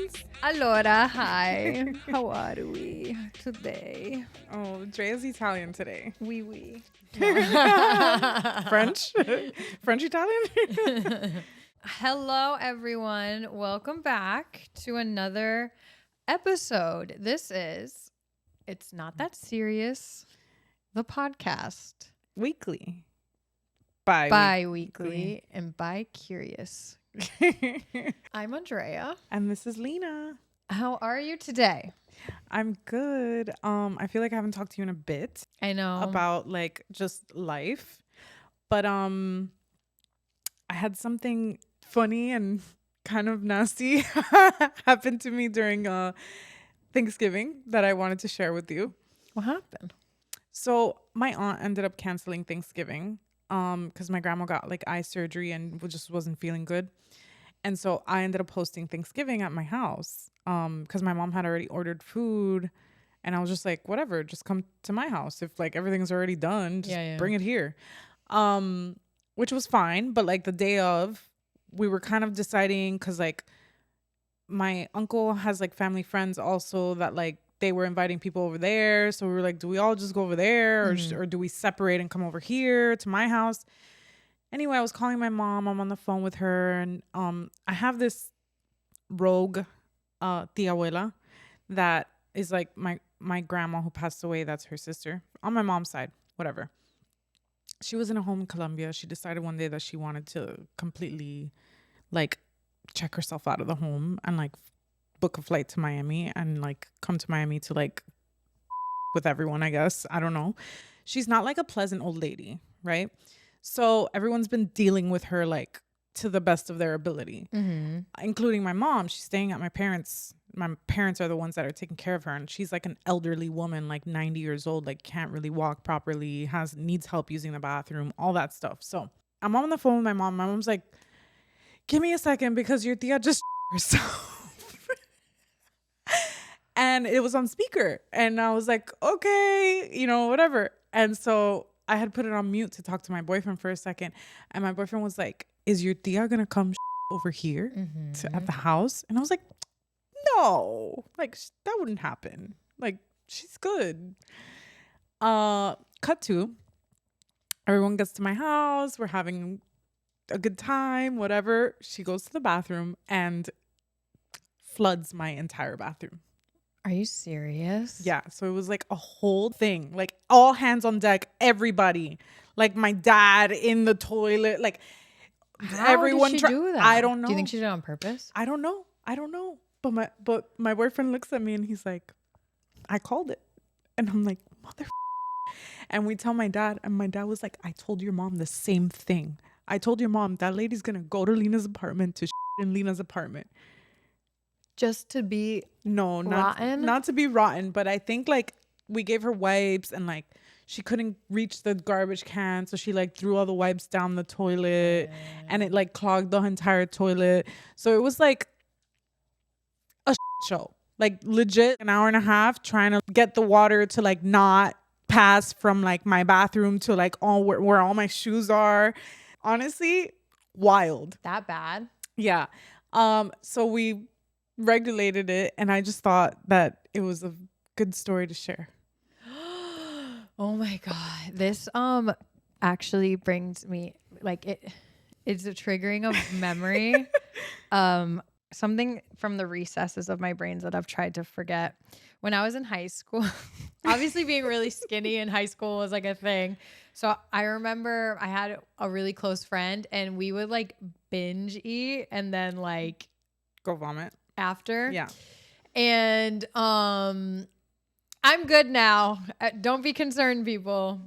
Queens. Allora, hi. How are we today? Oh, Drea's Italian today. Oui. French? French Italian? Hello, everyone. Welcome back to another episode. This is It's Not That Serious, the podcast. Weekly. Bi-weekly and bi-curious. I'm Andrea. And this is Lina. How are you today? I'm good. I feel like I haven't talked to you in a bit. I know. About like just life. But I had something funny and kind of nasty happen to me during Thanksgiving that I wanted to share with you. What happened? So my aunt ended up canceling Thanksgiving because my grandma got like eye surgery and just wasn't feeling good. And so I ended up hosting Thanksgiving at my house because my mom had already ordered food. And I was just like, whatever, just come to my house. If like everything's already done, just bring it here. Which was fine. But like the day of, we were kind of deciding because like my uncle has like family friends also that like they were inviting people over there. So we were like, do we all just go over there or do we separate and come over here to my house? Anyway, I was calling my mom. I'm on the phone with her. And I have this rogue tia abuela that is like my grandma who passed away. That's her sister on my mom's side, whatever. She was in a home in Colombia. She decided one day that she wanted to completely like check herself out of the home and like book a flight to Miami and like come to Miami to like with everyone, I guess. I don't know. She's not like a pleasant old lady, right? So everyone's been dealing with her like to the best of their ability, including my mom. She's staying at my parents. My parents are the ones that are taking care of her. And she's like an elderly woman, like 90 years old, like can't really walk properly, needs help using the bathroom, all that stuff. So I'm on the phone with my mom. My mom's like, give me a second because your tia just herself. And it was on speaker. And I was like, okay, whatever. And so I had put it on mute to talk to my boyfriend for a second. And my boyfriend was like, is your tia going to come over here at the house? And I was like, no, like that wouldn't happen. Like she's good. Cut to everyone gets to my house. We're having a good time, whatever. She goes to the bathroom and floods my entire bathroom. Are you serious? Yeah. So it was like a whole thing, like all hands on deck, everybody, like my dad in the toilet, like everyone. Did she do that? I don't know. Do you think she did it on purpose? I don't know. But my boyfriend looks at me and he's like, I called it. And I'm like, mother. And we tell my dad, and my dad was like, I told your mom the same thing. I told your mom that lady's gonna go to Lina's apartment to in Lina's apartment. Just to be rotten? Not to be rotten, but I think like we gave her wipes and like she couldn't reach the garbage can, so she like threw all the wipes down the toilet and it like clogged the entire toilet. So it was like a show, like legit an hour and a half trying to get the water to like not pass from like my bathroom to like all where all my shoes are. Honestly, wild. That bad? Yeah. So we regulated it and I just thought that it was a good story to share. Oh my god, this actually brings me like it's a triggering of memory. Something from the recesses of my brains that I've tried to forget. When I was in high school, obviously being really skinny in high school was like a thing. So I remember I had a really close friend and we would like binge eat and then like go vomit after. Yeah. And I'm good now. Don't be concerned, people.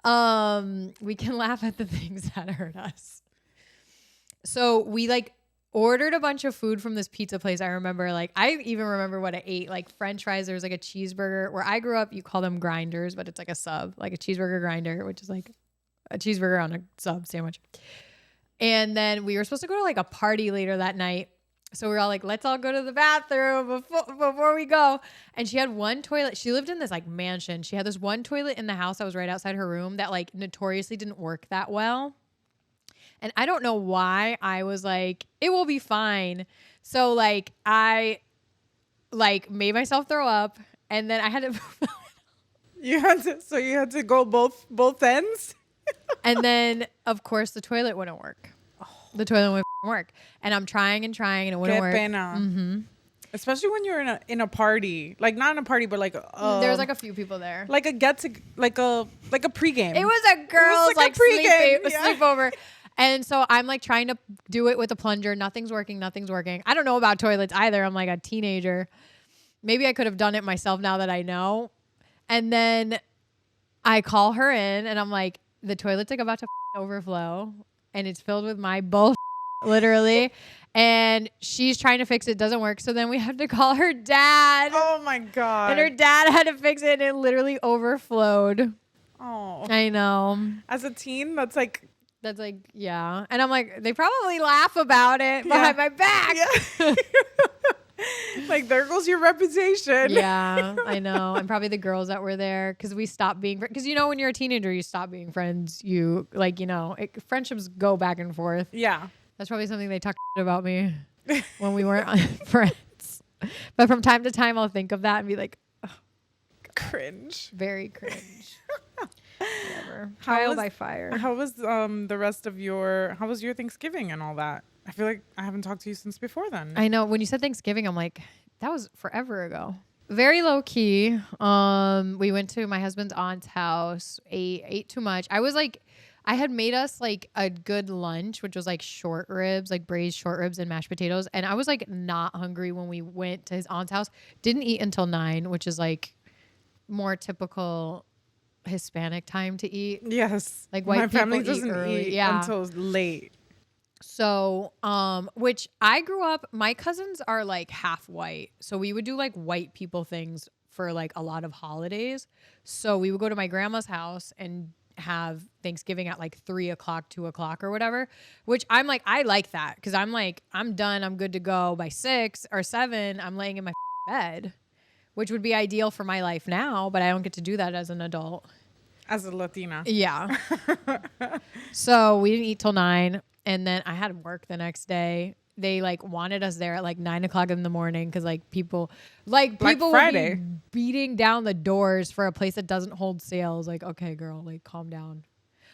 We can laugh at the things that hurt us. So we like ordered a bunch of food from this pizza place. I remember like, I even remember what I ate, like French fries. There was like a cheeseburger. Where I grew up, you call them grinders, but it's like a sub, like a cheeseburger grinder, which is like a cheeseburger on a sub sandwich. And then we were supposed to go to like a party later that night. So we were all like, let's all go to the bathroom before we go. And she had one toilet. She lived in this like mansion. She had this one toilet in the house that was right outside her room that like notoriously didn't work that well. And I don't know why I was like, it will be fine. So like I like made myself throw up, and then I had to you had to go both ends. and then of course the toilet wouldn't work. The toilet wouldn't work. And I'm trying and trying and it wouldn't Qué work. pena. Mm-hmm. Especially when you're in a party, like not in a party, but like There was like a few people there. like a like a pregame. It was a girls like a pregame, sleepover. And so I'm like trying to do it with a plunger. Nothing's working. I don't know about toilets either. I'm like a teenager. Maybe I could have done it myself now that I know. And then I call her in and I'm like, the toilet's like about to overflow and it's filled with my bull literally. And she's trying to fix it. Doesn't work. So then we have to call her dad. Oh my God. And her dad had to fix it and it literally overflowed. Oh. I know. As a teen, that's like, yeah. And I'm like, they probably laugh about it behind my back. Yeah. Like, there goes your reputation. Yeah, I know. And probably the girls that were there, because we stopped being, because you know, when you're a teenager, you stop being friends. You like, you know, friendships go back and forth. Yeah. That's probably something they talk about me when we weren't friends. But from time to time, I'll think of that and be like, oh, cringe. Very cringe. Whatever. How Trial was- by fire. How was the rest of how was your Thanksgiving and all that? I feel like I haven't talked to you since before then. I know. When you said Thanksgiving, I'm like, that was forever ago. Very low key. We went to my husband's aunt's house, ate too much. I had made us like a good lunch, which was like short ribs, like braised short ribs and mashed potatoes. And I was like not hungry when we went to his aunt's house. Didn't eat until 9, which is like more typical Hispanic time to eat. Yes. Like white my family people doesn't eat early. eat Yeah. until late. So, which I grew up, my cousins are like half white. So we would do like white people things for like a lot of holidays. So we would go to my grandma's house and have Thanksgiving at like 3:00, 2:00 or whatever, which I'm like, I like that. Cause I'm like, I'm done. I'm good to go by 6 or 7. I'm laying in my bed, which would be ideal for my life now, but I don't get to do that as an adult. As a Latina. Yeah. So we didn't eat till 9. And then I had work the next day. They like wanted us there at like 9:00 in the morning because like people would be beating down the doors for a place that doesn't hold sales. Like, okay, girl, like calm down.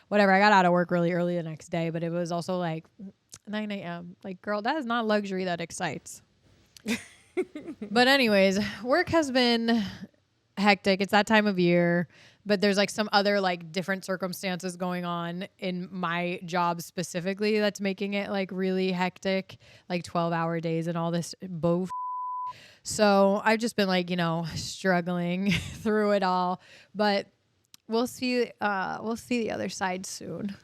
Whatever. I got out of work really early the next day, but it was also like 9 a.m. Like, girl, that is not luxury that excites. But anyways, work has been hectic. It's that time of year. But there's like some other like different circumstances going on in my job specifically that's making it like really hectic, like 12-hour days and all this both. So I've just been like, you know, struggling through it all. But we'll see the other side soon.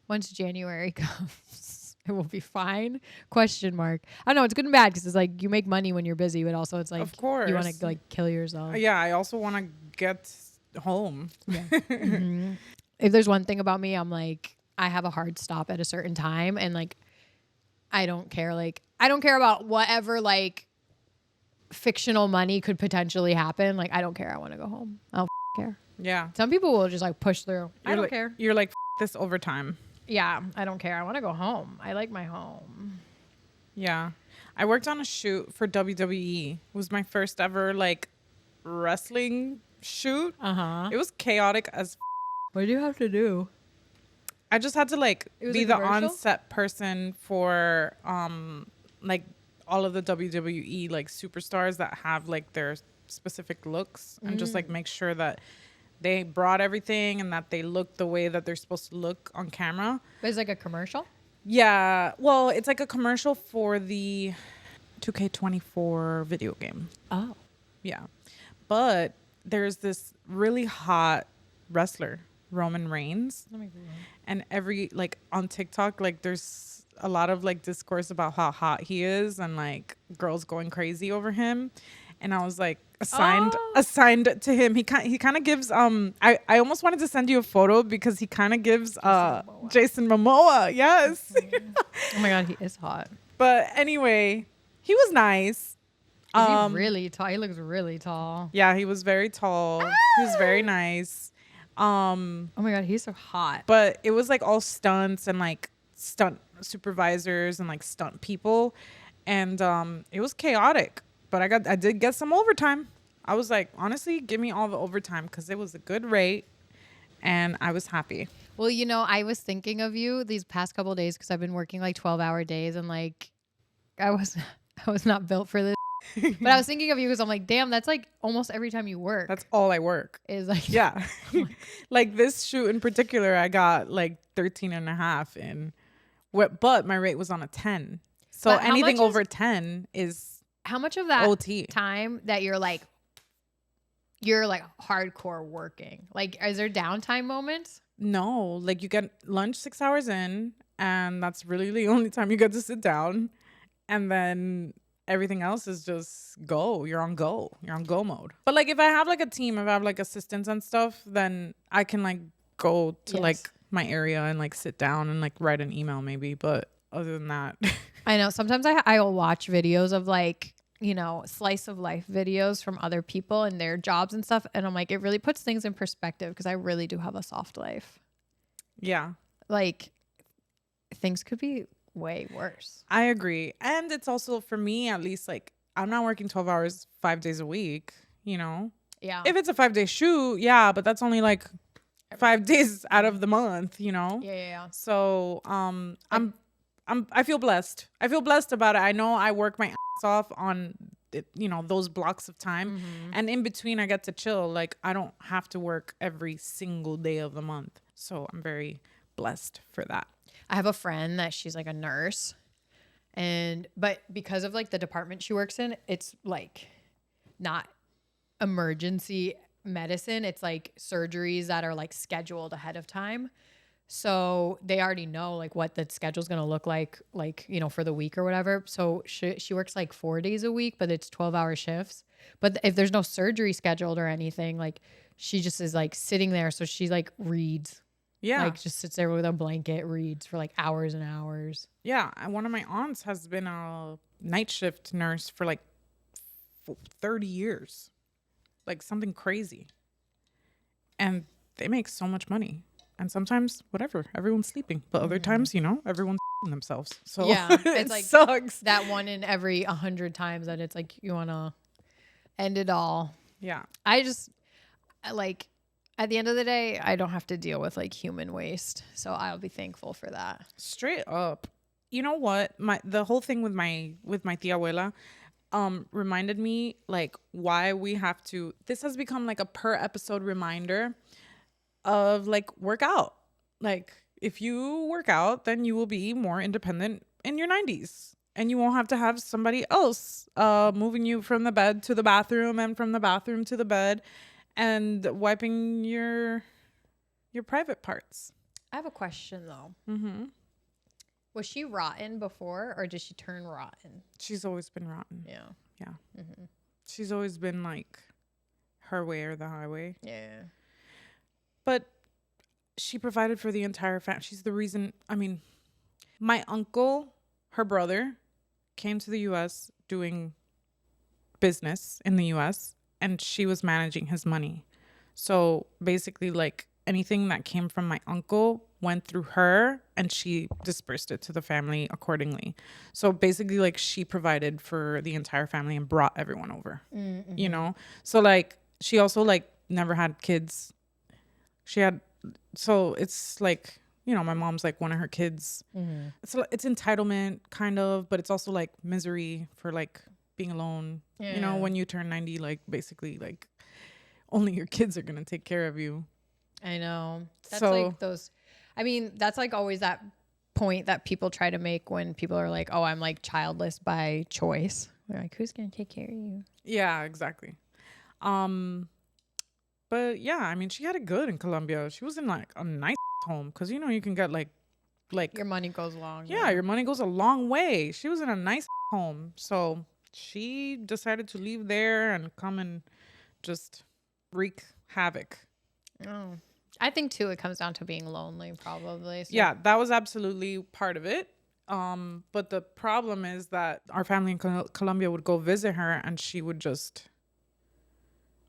Once January comes, it will be fine. Question mark. I don't know, it's good and bad because it's like you make money when you're busy, but also it's like, of course, you want to like kill yourself. Yeah, I also want to get home. Yeah. Mm-hmm. If there's one thing about me, I'm like, I have a hard stop at a certain time, and like I don't care about whatever like fictional money could potentially happen. Like I don't care. I want to go home. I don't care. Yeah. Some people will just like push through. I don't care. You're like this overtime. Yeah, I don't care. I want to go home. I like my home. Yeah. I worked on a shoot for WWE. It was my first ever like wrestling shoot. It was chaotic as What did you have to do? I just had to like be a the commercial? on-set person for like all of the WWE like superstars that have like their specific looks and just like make sure that they brought everything and that they look the way that they're supposed to look on camera. But it's like a commercial? Yeah. Well, it's like a commercial for the 2K24 video game. Oh. Yeah. But there's this really hot wrestler, Roman Reigns. And every like on TikTok, like there's a lot of like discourse about how hot he is and like girls going crazy over him. And I was like assigned to him. He kind of gives I almost wanted to send you a photo because he kind of gives Jason Momoa. Yes. Oh my god, he is hot. But anyway, he was nice. He's really tall. He looks really tall. Yeah, he was very tall. He was very nice. Oh my god, he's so hot. But it was like all stunts and like stunt supervisors and like stunt people, and it was chaotic. But I did get some overtime. I was like, honestly, give me all the overtime because it was a good rate, and I was happy. Well, you know, I was thinking of you these past couple of days because I've been working like 12-hour days, and like I was I was not built for this. But I was thinking of you because I'm like, damn, that's like almost every time you work. That's all I work. Is like, Yeah. Like this shoot in particular, I got like 13 and a half in, but my rate was on a 10. So But how anything much over 10 is how much of that OT. time that you're like hardcore working? Like, is there downtime moments? No, like you get lunch 6 hours in, and that's really the only time you get to sit down. And then everything else is just go. You're on go. You're on go mode. But like if I have like a team, if I have like assistants and stuff, then I can like go to like my area and like sit down and like write an email maybe. But other than that, I know sometimes I'll watch videos of like, you know, slice of life videos from other people and their jobs and stuff. And I'm like, it really puts things in perspective because I really do have a soft life. yeah, Like things could be way worse. I agree. And it's also for me, at least, like I'm not working 12 hours 5 days a week, you know? Yeah. If it's a 5-day shoot, yeah, but that's only like 5 days out of the month, you know? Yeah. So, I feel blessed. I feel blessed about it. I know I work my ass off on it, you know, those blocks of time, and in between I get to chill. Like I don't have to work every single day of the month. So I'm very blessed for that. I have a friend that she's like a nurse, but because of like the department she works in, it's like not emergency medicine. It's like surgeries that are like scheduled ahead of time. So they already know like what the schedule's going to look like, you know, for the week or whatever. So she works like 4 days a week, but it's 12-hour shifts. But if there's no surgery scheduled or anything, like she just is like sitting there. So she like reads. Yeah. Like just sits there with a blanket, reads for like hours and hours. Yeah. And one of my aunts has been a night shift nurse for like 30 years. Like something crazy. And they make so much money. And sometimes, whatever, everyone's sleeping. But other times, you know, everyone's themselves. So yeah, it it's like sucks. That one in every 100 times that it's like you want to end it all. Yeah. I just like at the end of the day, I don't have to deal with like human waste. So I'll be thankful for that. Straight up. You know what? The whole thing with my tia abuela reminded me like why we have to, this has become like a per episode reminder of like work out. Like if you work out, then you will be more independent in your 90s, and you won't have to have somebody else moving you from the bed to the bathroom and from the bathroom to the bed and wiping your private parts. I have a question though. Mm-hmm. Was she rotten before or did she turn rotten? She's always been rotten. Yeah. Yeah. Mm-hmm. She's always been like her way or the highway. Yeah. But she provided for the entire family. She's the reason. I mean, my uncle, her brother, came to the U.S. doing business in the U.S. and she was managing his money. So basically, like anything that came from my uncle went through her and she dispersed it to the family accordingly. So basically, like she provided for the entire family and brought everyone over, you know? So like she also like never had kids. She had, so it's like, you know, my mom's like one of her kids. It's entitlement kind of, but it's also like misery for like being alone. Yeah. You know, when you turn 90, like basically like only your kids are going to take care of you. I know. That's like those, I mean, that's like always that point that people try to make when people are like, oh, I'm like childless by choice. They're like, who's going to take care of you? Yeah, exactly. But yeah, I mean, she had it good in Colombia. She was in like a nice home because, you know, you can get like your money goes long. Yeah, your money goes a long way. She was in a nice home. So she decided to leave there and come and just wreak havoc. Oh, I think too, it comes down to being lonely probably. So. Yeah, that was absolutely part of it. But the problem is that our family in Colombia would go visit her and she would just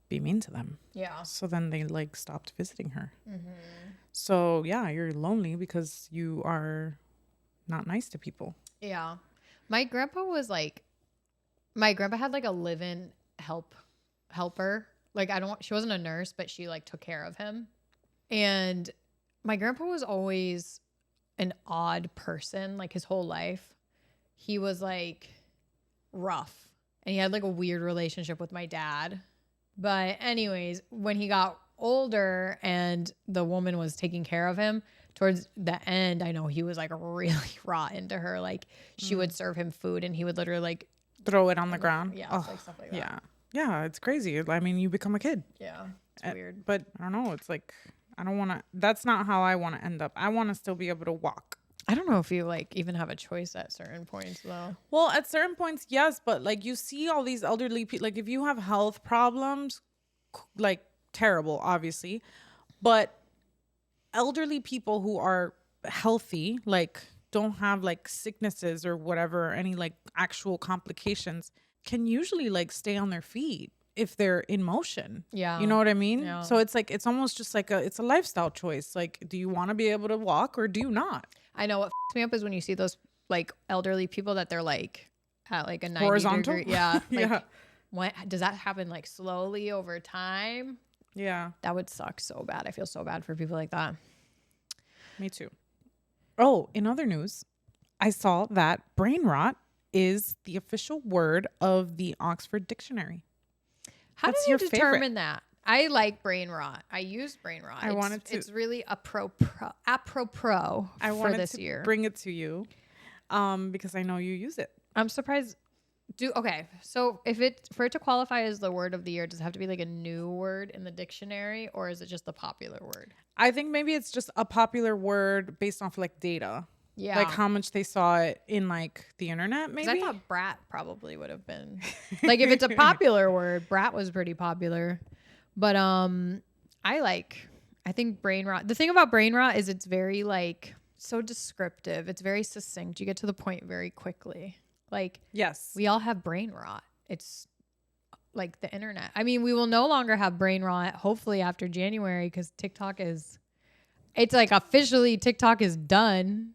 be mean to them. Yeah. So then they like stopped visiting her. So yeah, you're lonely because you are not nice to people. Yeah. My grandpa was like, my grandpa had like a live-in helper. Like she wasn't a nurse, but she like took care of him. And my grandpa was always an odd person, like his whole life. He was like rough and he had like a weird relationship with my dad. But anyways, when he got older and the woman was taking care of him, towards the end, I know he was like really raw into her. Like she would serve him food and he would literally like throw it on the ground. Yeah, Oh, like stuff like that. Yeah. Yeah, it's crazy. I mean, you become a kid. Yeah, it's weird. But I don't know. It's like, I don't want to, that's not how I want to end up. I want to still be able to walk. I don't know if you like even have a choice at certain points though. Well, at certain points, yes. But like you see all these elderly people, like if you have health problems, like terrible, obviously. But elderly people who are healthy, like don't have like sicknesses or whatever, any like actual complications, can usually like stay on their feet if they're in motion. Yeah. You know what I mean? Yeah. So it's like, it's almost just like it's a lifestyle choice. Like, do you want to be able to walk or do you not? I know what f***s me up is when you see those like elderly people that they're like at like a 90 horizontal degree. Yeah. Like, yeah. What does that happen like slowly over time? Yeah. That would suck so bad. I feel so bad for people like that. Me too. Oh, in other news, I saw that brain rot is the official word of the Oxford Dictionary. How What's did you your determine favorite? that? I like brain rot. I use brain rot. It's really apropos for this year. Bring it to you, because I know you use it. I'm surprised. So for it to qualify as the word of the year, does it have to be like a new word in the dictionary, or is it just the popular word? I think maybe it's just a popular word based off like data. Yeah. Like how much they saw it in like the internet, maybe. I thought brat probably would have been like, if it's a popular word, brat was pretty popular. But I think brain rot. The thing about brain rot is it's very like so descriptive. It's very succinct. You get to the point very quickly. Like, yes, we all have brain rot. It's like the internet. I mean, we will no longer have brain rot, hopefully after January, because it's like officially TikTok is done.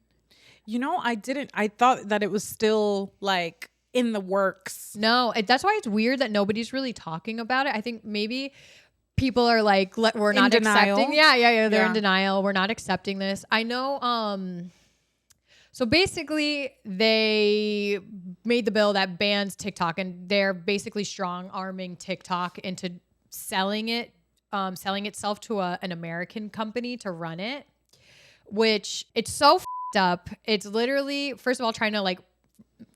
You know, I thought that it was still like in the works. No, that's why it's weird that nobody's really talking about it. I think maybe people are like, we're not accepting. Yeah. They're in denial. We're not accepting this. I know. So basically, they made the bill that bans TikTok, and they're basically strong arming TikTok into selling itself to an American company to run it, which it's so f***ed up. It's literally, first of all, trying to like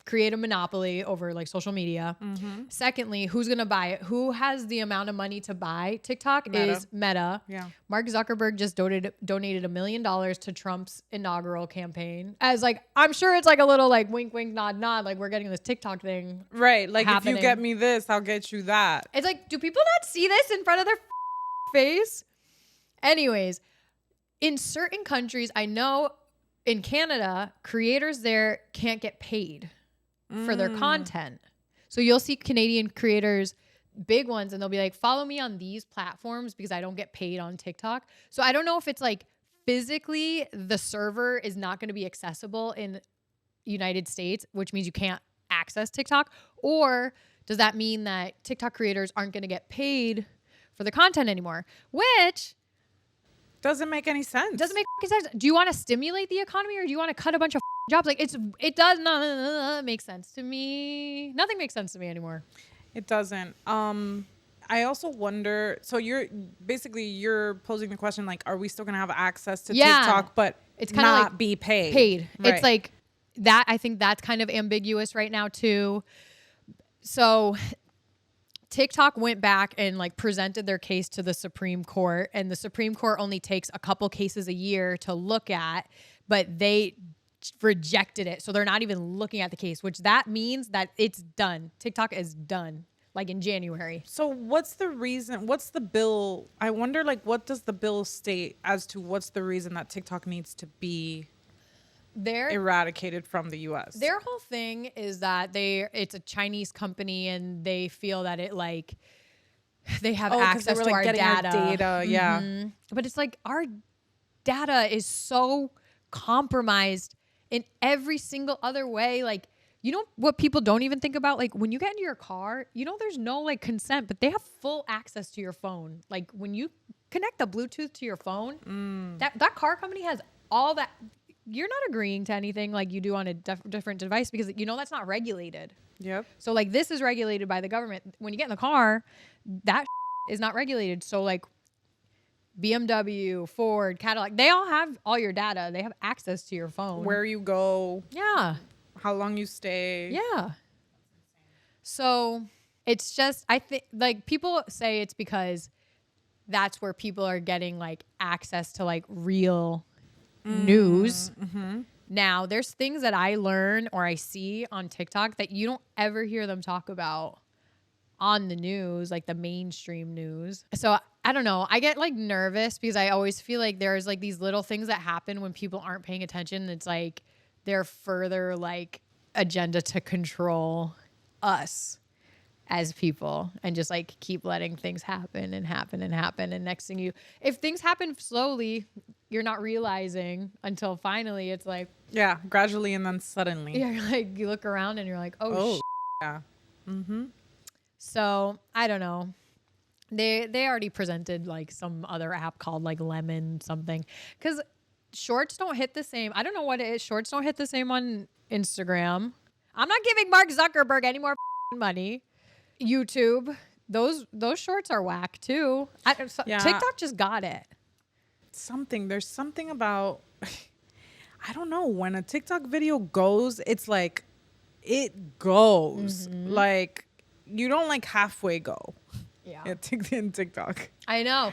create a monopoly over like social media. Mm-hmm. Secondly, who's going to buy it? Who has the amount of money to buy TikTok? Is Meta. Yeah. Mark Zuckerberg just donated $1 million to Trump's inaugural campaign. As like, I'm sure it's like a little like wink, wink, nod, nod. Like, we're getting this TikTok thing. Right. Like happening. If you get me this, I'll get you that. It's like, do people not see this in front of their face? Anyways, in certain countries, I know in Canada, creators there can't get paid for their content. So you'll see Canadian creators, big ones, and they'll be like, follow me on these platforms because I don't get paid on TikTok. So I don't know if it's like physically the server is not going to be accessible in United States, which means you can't access TikTok, or does that mean that TikTok creators aren't going to get paid for the content anymore? Which doesn't make any sense. Doesn't make sense. Do you want to stimulate the economy, or do you want to cut a bunch of jobs? Like, it does not make sense to me. Nothing makes sense to me anymore. It doesn't. I also wonder, so you're posing the question, like, are we still gonna have access to TikTok, but it's kind of like be paid? Right. It's like that. I think that's kind of ambiguous right now too. So TikTok went back and like presented their case to the Supreme Court, and the Supreme Court only takes a couple cases a year to look at, but they rejected it. So they're not even looking at the case, which that means that it's done. TikTok is done, like in January. So what's the reason? What's the bill? I wonder, like, what does the bill state as to what's the reason that TikTok needs to be eradicated from the US? Their whole thing is that it's a Chinese company, and they feel that it like they have access to our data. Yeah. Mm-hmm. But it's like our data is so compromised in every single other way. Like, you know what people don't even think about? Like, when you get into your car, you know, there's no like consent, but they have full access to your phone. Like, when you connect the Bluetooth to your phone, that car company has all that. You're not agreeing to anything like you do on a different device because you know that's not regulated. Yep. So like this is regulated by the government. When you get in the car, that is not regulated. So like BMW, Ford, Cadillac, they all have all your data. They have access to your phone. Where you go. Yeah. How long you stay. Yeah. So it's just, I think like people say it's because that's where people are getting like access to like real news. Now there's things that I learn or I see on TikTok that you don't ever hear them talk about on the news, like the mainstream news. So I don't know. I get like nervous because I always feel like there's like these little things that happen when people aren't paying attention. It's like their further like agenda to control us as people and just like keep letting things happen and happen and happen. And next thing if things happen slowly, you're not realizing until finally it's like, yeah, gradually and then suddenly. you're like, you look around and you're like, oh yeah. So I don't know. They already presented like some other app called like Lemon something because shorts don't hit the same. I don't know what it is. Shorts don't hit the same on Instagram. I'm not giving Mark Zuckerberg any more money. YouTube, those shorts are whack too. Yeah. TikTok just got it. There's something about, I don't know, when a TikTok video goes, it's like, it goes. Like, you don't like halfway go. Yeah. In TikTok. I know.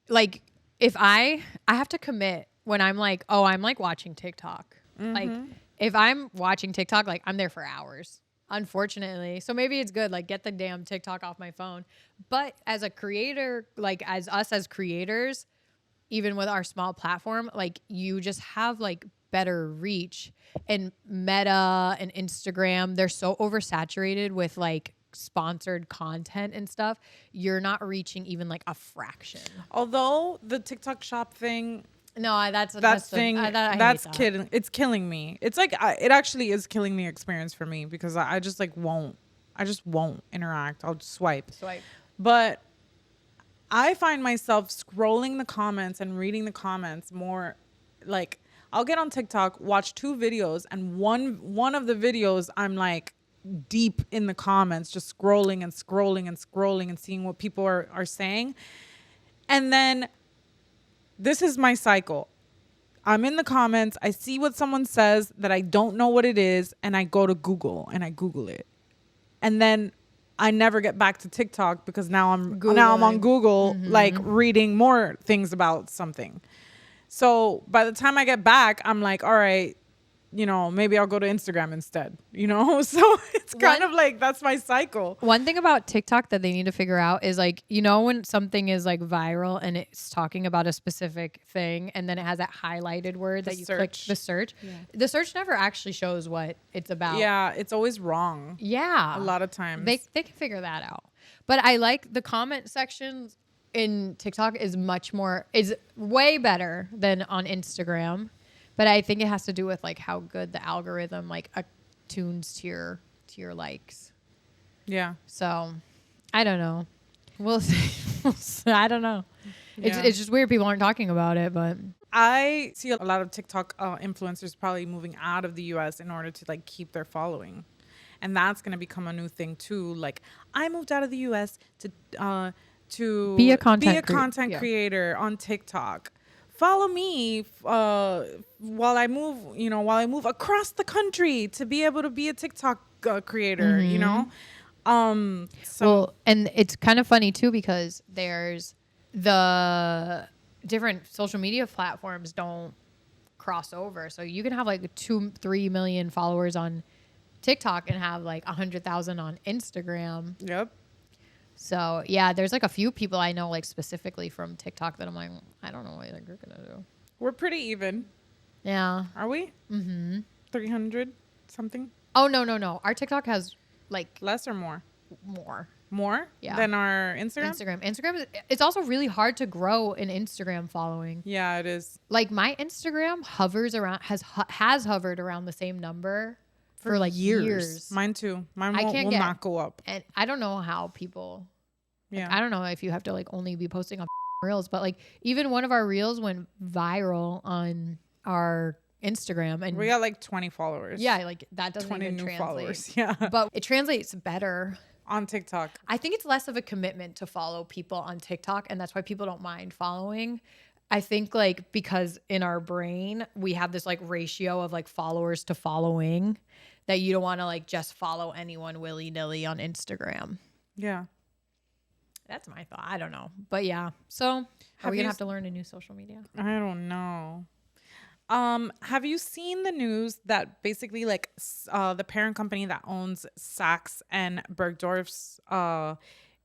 Like, if I have to commit when I'm like, oh, I'm like watching TikTok. Like, if I'm watching TikTok, like I'm there for hours. Unfortunately. So maybe it's good. Like get the damn TikTok off my phone. But as a creator, like as us as creators, even with our small platform, like you just have like better reach. And Meta and Instagram, they're so oversaturated with like sponsored content and stuff. You're not reaching even like a fraction. Although the TikTok shop thing, that's kidding. It's killing me. It's like it actually is killing the experience for me because I just like won't. I just won't interact. I'll swipe. But I find myself scrolling the comments and reading the comments more. Like I'll get on TikTok, watch 2 videos, and one of the videos I'm like deep in the comments, just scrolling and scrolling and scrolling and seeing what people are saying, and then. This is my cycle. I'm in the comments. I see what someone says that I don't know what it is. And I go to Google and I Google it. And then I never get back to TikTok because now I'm on Google, like reading more things about something. So by the time I get back, I'm like, all right, you know, maybe I'll go to Instagram instead, you know? So it's kind of like, that's my cycle. One thing about TikTok that they need to figure out is like, you know, when something is like viral and it's talking about a specific thing and then it has that highlighted word that you click the search. Yeah. The search never actually shows what it's about. Yeah, it's always wrong. Yeah. A lot of times. They can figure that out. But I like the comment sections in TikTok is way better than on Instagram. But I think it has to do with like how good the algorithm like attunes to your likes. Yeah. So I don't know. We'll see. I don't know. Yeah. It's just weird people aren't talking about it, but I see a lot of TikTok influencers probably moving out of the US in order to like keep their following. And that's going to become a new thing too. Like I moved out of the US to be a content creator on TikTok. Follow me while I move across the country to be able to be a TikTok creator, you know? Well, and it's kind of funny too because there's the different social media platforms don't cross over. So you can have like 2-3 million followers on TikTok and have like 100,000 on Instagram. Yep. So yeah, there's like a few people I know like specifically from TikTok that I'm like, I don't know what you're gonna do. We're pretty even. Yeah. Are we? 300 something? Oh no. Our TikTok has like less or more? More. More Yeah. than our Instagram? Instagram, it's also really hard to grow an Instagram following. Yeah, it is. Like my Instagram has hovered around the same number for like years. Mine too. Mine I will can't get, not go up. And I don't know how people, Yeah. I don't know if you have to like only be posting on reels, but like even one of our reels went viral on our Instagram and we got like 20 followers. Yeah, like that doesn't 20 even new translate. Followers. Yeah. But it translates better on TikTok. I think it's less of a commitment to follow people on TikTok, and that's why people don't mind following. I think like because in our brain we have this like ratio of like followers to following that you don't want to like just follow anyone willy-nilly on Instagram. Yeah. That's my thought. I don't know. But yeah. So are we gonna have to learn a new social media? I don't know. Have you seen the news that basically like the parent company that owns Saks and Bergdorf's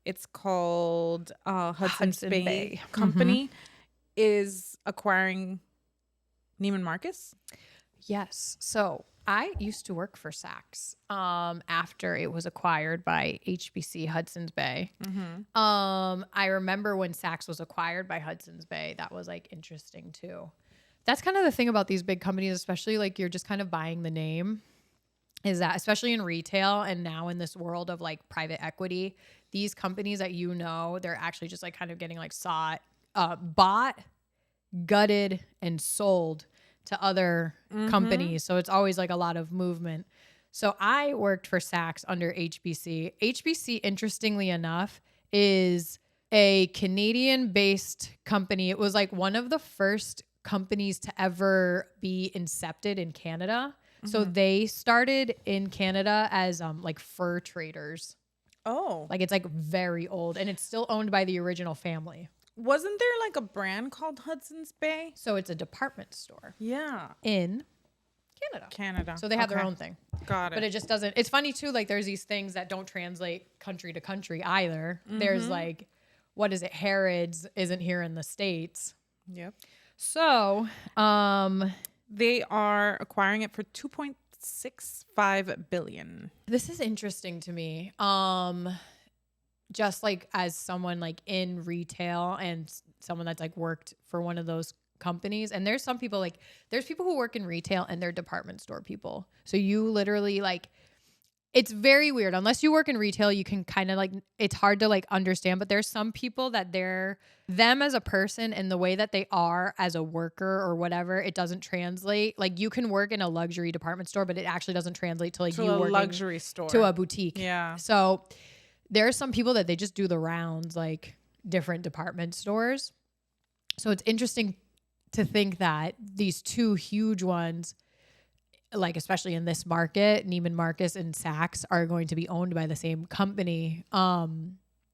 it's called Hudson Bay Company is acquiring Neiman Marcus? Yes. So I used to work for Saks after it was acquired by HBC Hudson's Bay. I remember when Saks was acquired by Hudson's Bay, that was like interesting too. That's kind of the thing about these big companies, especially like you're just kind of buying the name, is that especially in retail and now in this world of like private equity, these companies that they're actually just like kind of getting like bought, gutted, and sold to other companies. So it's always like a lot of movement. So I worked for Saks under HBC. HBC, interestingly enough, is a Canadian-based company. It was like one of the first companies to ever be incepted in Canada. So they started in Canada as like fur traders. Oh. Like it's like very old and it's still owned by the original family. Wasn't there like a brand called Hudson's Bay? So it's a department store. Yeah. In Canada. So they have their own thing. Got it. But it just doesn't. It's funny too, like there's these things that don't translate country to country either. There's like, what is it? Harrods isn't here in the States. Yep. So, they are acquiring it for $2.65 billion. This is interesting to me. Just like as someone like in retail and someone that's like worked for one of those companies. And there's some people like, there's people who work in retail and they're department store people. So you literally like, it's very weird. Unless you work in retail, you can kind of like, it's hard to like understand, but there's some people that them as a person and the way that they are as a worker or whatever, it doesn't translate. Like you can work in a luxury department store, but it actually doesn't translate to like to you a working luxury store, to a boutique. Yeah. So there are some people that they just do the rounds, like different department stores. So it's interesting to think that these two huge ones, like especially in this market, Neiman Marcus and Saks are going to be owned by the same company.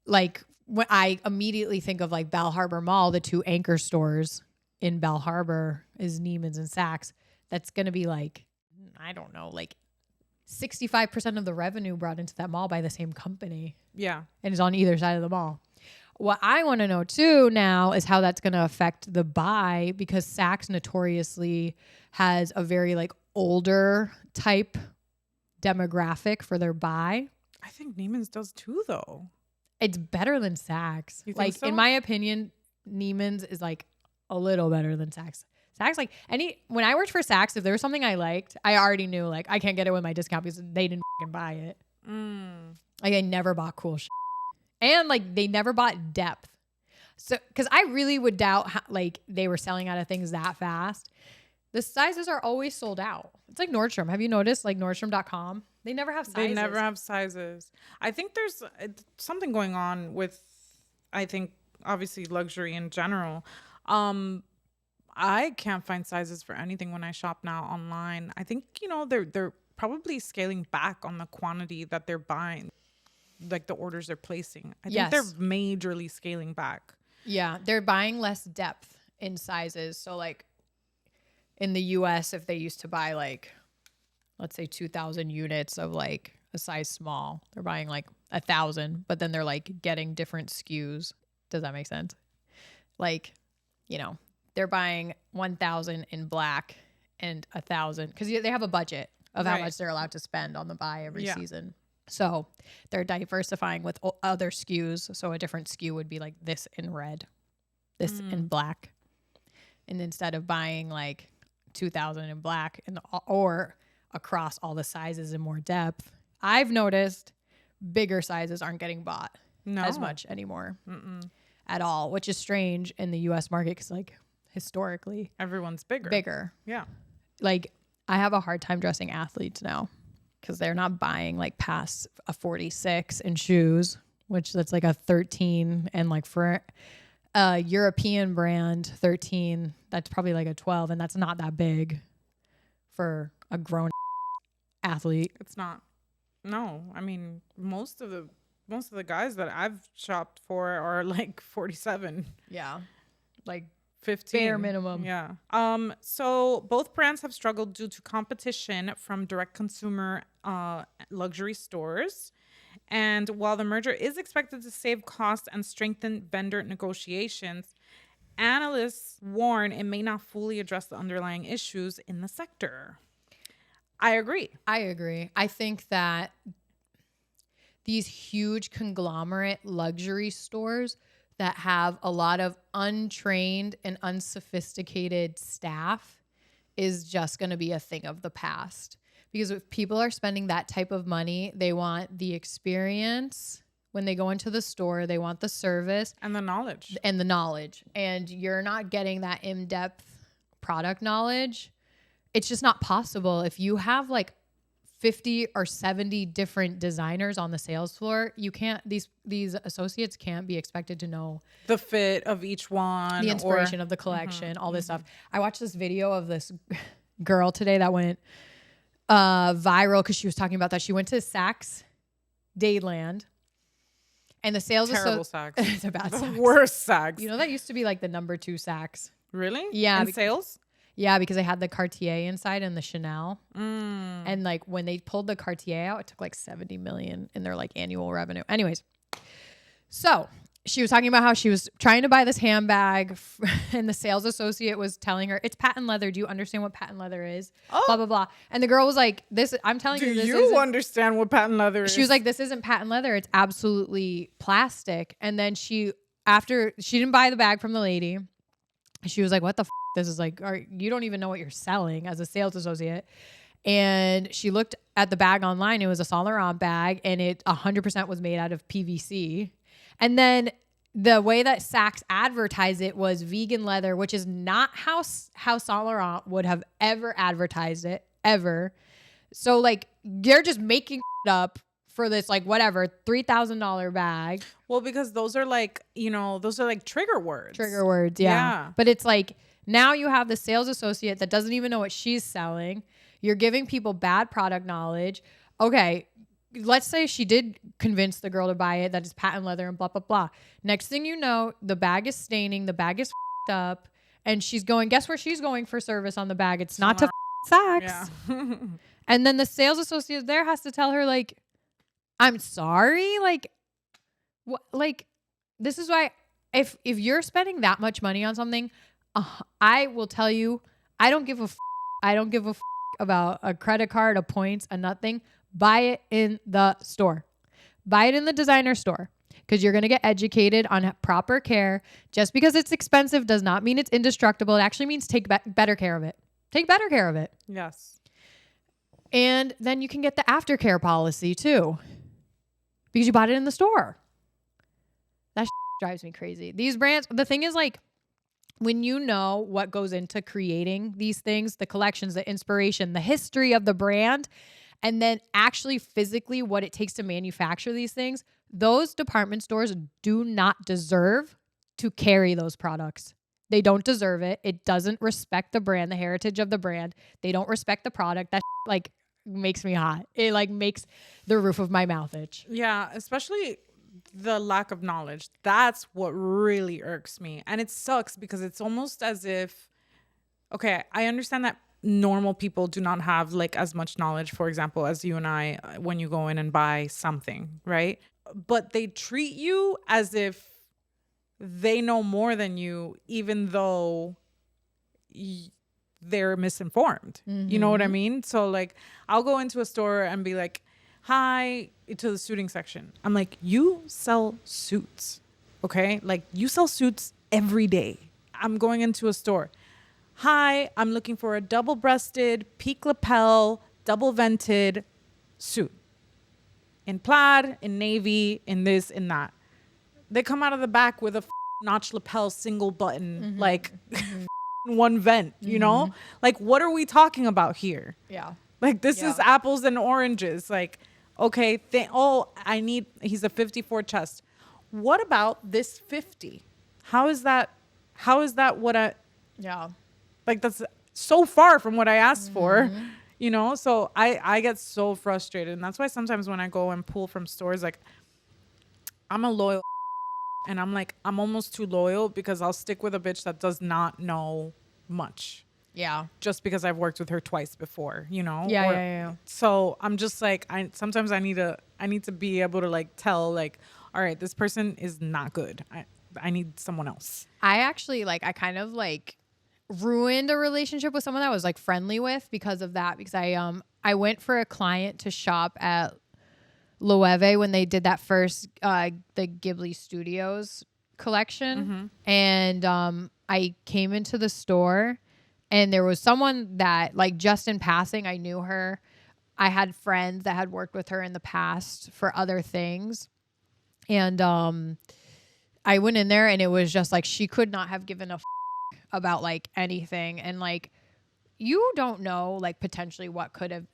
Like when I immediately think of like Bal Harbour Mall, the two anchor stores in Bal Harbour is Neiman's and Saks. That's going to be like, I don't know, like 65% of the revenue brought into that mall by the same company. Yeah. And is on either side of the mall. What I want to know too now is how that's going to affect the buy, because Saks notoriously has a very like older type demographic for their buy. I think Neiman's does too, though. It's better than Saks. You think Like so? in my opinion, Neiman's is like a little better than Saks. Saks, like when I worked for Saks, if there was something I liked, I already knew like I can't get it with my discount because they didn't buy it. Like I never bought cool shit. And like they never bought depth. So, because I really would doubt how, like they were selling out of things that fast. The sizes are always sold out. It's like Nordstrom. Have you noticed like Nordstrom.com? They never have sizes. They never have sizes. I think there's something going on with, I think, obviously luxury in general. I can't find sizes for anything when I shop now online. I think, they're probably scaling back on the quantity that they're buying, like the orders they're placing. I think they're majorly scaling back. Yeah, they're buying less depth in sizes. So like in the US, if they used to buy like, let's say 2,000 units of like a size small, they're buying like 1,000, but then they're like getting different SKUs. Does that make sense? Like, they're buying 1,000 in black and 1,000 because they have a budget of how much they're allowed to spend on the buy every season. So they're diversifying with other SKUs. So a different SKU would be like this in red, this in black. And instead of buying like 2,000 in black or across all the sizes in more depth, I've noticed bigger sizes aren't getting bought as much anymore at all, which is strange in the US market because like historically everyone's bigger. Yeah. Like I have a hard time dressing athletes now because they're not buying like past a 46 in shoes, which that's like a 13. And like for a European brand, 13, that's probably like a 12. And that's not that big for a grown athlete. It's not. No, I mean, most of the guys that I've shopped for are like 47. Yeah. Like 15. Bare minimum. Yeah. So both brands have struggled due to competition from direct consumer luxury stores. And while the merger is expected to save costs and strengthen vendor negotiations, analysts warn it may not fully address the underlying issues in the sector. I agree. I think that these huge conglomerate luxury stores that have a lot of untrained and unsophisticated staff is just going to be a thing of the past. Because if people are spending that type of money, they want the experience when they go into the store, they want the service and the knowledge. And you're not getting that in-depth product knowledge. It's just not possible. If you have like 50 or 70 different designers on the sales floor, you can't, these associates can't be expected to know the fit of each one, the inspiration of the collection, all this stuff. I watched this video of this girl today that went viral because she was talking about that. She went to Saks Dadeland and the sales terrible Saks. It's a bad the Saks. Worst Saks. You know, that used to be like the number 2 Saks. Really? Yeah. In sales? Yeah, because they had the Cartier inside and the Chanel. And like when they pulled the Cartier out, it took like 70 million in their like annual revenue. Anyways, so she was talking about how she was trying to buy this handbag and the sales associate was telling her, it's patent leather. Do you understand what patent leather is? Oh. Blah, blah, blah. And the girl was like, I'm telling you, this you understand what patent leather is? She was like, this isn't patent leather. It's absolutely plastic. And then after she didn't buy the bag from the lady, she was like, what the f-? This is like, you don't even know what you're selling as a sales associate. And she looked at the bag online. It was a Saint Laurent bag and it 100% was made out of PVC. And then the way that Saks advertised it was vegan leather, which is not how Saint Laurent would have ever advertised it, ever. So like, they're just making up for this, like, whatever, $3,000 bag. Well, because those are like, those are like trigger words. Trigger words, yeah. But it's like, now you have the sales associate that doesn't even know what she's selling. You're giving people bad product knowledge. Okay, let's say she did convince the girl to buy it, that it's patent leather and blah, blah, blah. Next thing you know, the bag is staining, the bag is f***ed up, and she's going, guess where she's going for service on the bag? It's not to Saks. Yeah. And then the sales associate there has to tell her, like, I'm sorry, like, what, like, this is why if you're spending that much money on something, I will tell you, I don't give a about a credit card, a points, a nothing. Buy it in the store. Buy it in the designer store because you're going to get educated on proper care. Just because it's expensive does not mean it's indestructible. It actually means take better care of it. Take better care of it. Yes. And then you can get the aftercare policy too because you bought it in the store. That drives me crazy. These brands, the thing is, like, when you know what goes into creating these things, the collections, the inspiration, the history of the brand, and then actually physically what it takes to manufacture these things, those department stores do not deserve to carry those products. They don't deserve it. It doesn't respect the brand, the heritage of the brand. They don't respect the product. That like makes me hot. It like makes the roof of my mouth itch. Yeah, especially the lack of knowledge. That's what really irks me. And it sucks because it's almost as if, okay, I understand that normal people do not have like as much knowledge, for example, as you and I, when you go in and buy something, right? But they treat you as if they know more than you, even though they're misinformed. Mm-hmm. You know what I mean? So like, I'll go into a store and be like, hi, to the suiting section. I'm like, you sell suits, okay? Like, you sell suits every day. I'm going into a store. Hi, I'm looking for a double-breasted, peak lapel, double-vented suit. In plaid, in navy, in this, in that. They come out of the back with a notch lapel, single button, like one vent, you know? Like, what are we talking about here? Yeah. Like, this is apples and oranges. Like, okay, he's a 54 chest. What about this 50? How is that what Yeah. like, that's so far from what I asked for, you know? So I get so frustrated. And that's why sometimes when I go and pull from stores, like, I'm a loyal and I'm like, I'm almost too loyal because I'll stick with a bitch that does not know much. Yeah. Just because I've worked with her twice before, you know? Yeah. So I'm just like, sometimes I need to be able to like tell like, all right, this person is not good. I need someone else. I actually I kind of ruined a relationship with someone that I was like friendly with because of that. Because I went for a client to shop at Loewe when they did that first the Ghibli Studios collection, and I came into the store and there was someone that like just in passing I knew her. I had friends that had worked with her in the past for other things, and I went in there and it was just like she could not have given a about like anything, and like you don't know like potentially what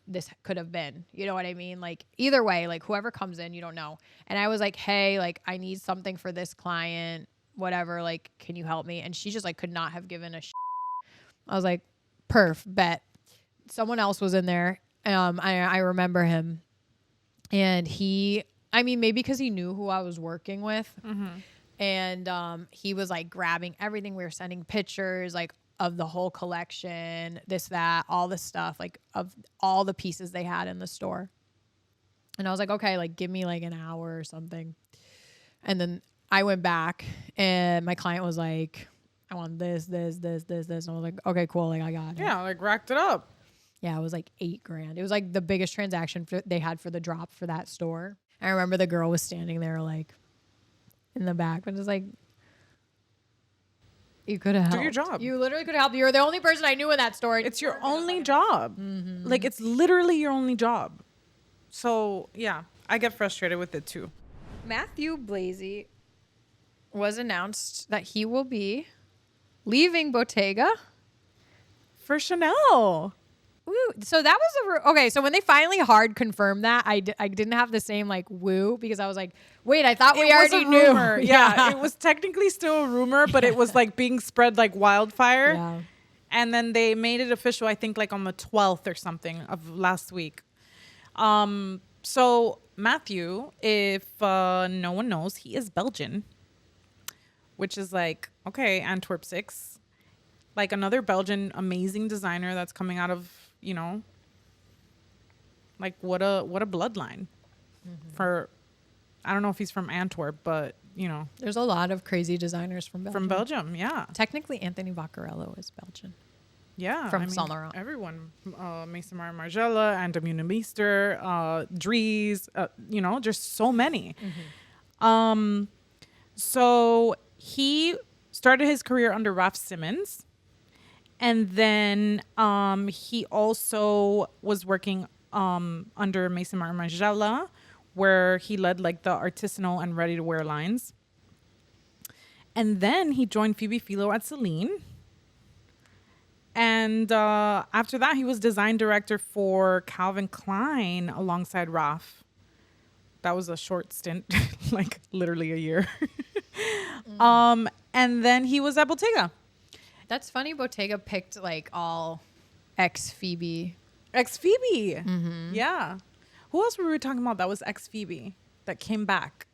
this could have been, you know what I mean? Like either way, like whoever comes in, you don't know. And I was like, hey, like I need something for this client, whatever, like can you help me? And she just like could not have given a I was like, perf, bet. Someone else was in there. I remember him, and maybe because he knew who I was working with, and he was like grabbing everything. We were sending pictures like of the whole collection, this, that, all the stuff, like of all the pieces they had in the store. And I was like, okay, like give me like an hour or something. And then I went back and my client was like, I want this. And I was like, okay, cool. Like I got it. Yeah, like racked it up. Yeah, it was like $8,000. It was like the biggest transaction they had for the drop for that store. I remember the girl was standing there like in the back, but it's like, you could have helped. Do your job. You literally could have helped. You were the only person I knew in that store. It's your only job. Like, it's literally your only job. So, yeah, I get frustrated with it too. Matthieu Blazy was announced that he will be leaving Bottega For Chanel. Woo. So that was okay. So when they finally hard confirmed that, I didn't have the same like woo, because I was like, wait, I thought we already knew. Rumor. Yeah, it was technically still a rumor, but it was like being spread like wildfire. Yeah. And then they made it official, I think like on the 12th or something of last week. So Matthieu, if no one knows, he is Belgian, which is like, okay, Antwerp 6. Like another Belgian amazing designer that's coming out of, you know, like what a bloodline for, I don't know if he's from Antwerp, but you know, There's a lot of crazy designers from Belgium. Yeah. Technically, Anthony Vaccarello is Belgian. Yeah. From Saint Laurent. Everyone, Maison Margiela, and Damuna Meester, Dries, you know, just so many. So he started his career under Raf Simons. And then he also was working under Maison Margiela, where he led like the artisanal and ready-to-wear lines. And then he joined Phoebe Philo at Celine. And after that, he was design director for Calvin Klein alongside Raf. That was a short stint, like literally a year. And then he was at Bottega. That's funny. Bottega picked like all ex-Phoebe. Ex-Phoebe. Yeah. Who else were we talking about that was ex-Phoebe that came back?